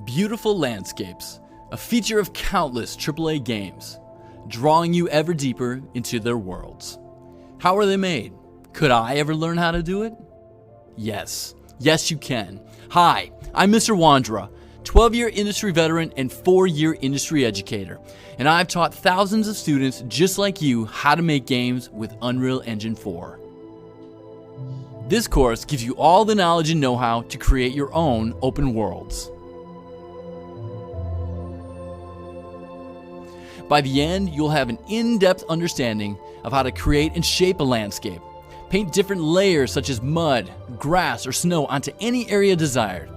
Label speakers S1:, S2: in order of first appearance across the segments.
S1: Beautiful landscapes, a feature of countless AAA games, drawing you ever deeper into their worlds. How are they made? Could I ever learn how to do it? Yes. Yes, you can. Hi, I'm Mr. Wandra, 12-year industry veteran and 4-year industry educator, and I've taught thousands of students just like you how to make games with Unreal Engine 4. This course gives you all the knowledge and know-how to create your own open worlds. By the end, you'll have an in-depth understanding of how to create and shape a landscape. Paint different layers such as mud, grass, or snow onto any area desired.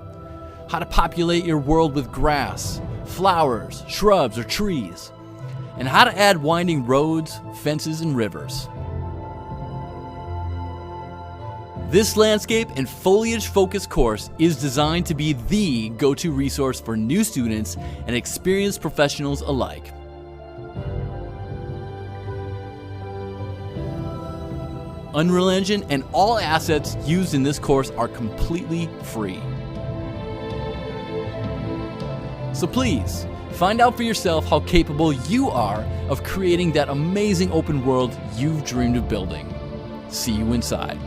S1: How to populate your world with grass, flowers, shrubs, or trees. And how to add winding roads, fences, and rivers. This landscape and foliage-focused course is designed to be the go-to resource for new students and experienced professionals alike. Unreal Engine and all assets used in this course are completely free. So please, find out for yourself how capable you are of creating that amazing open world you've dreamed of building. See you inside.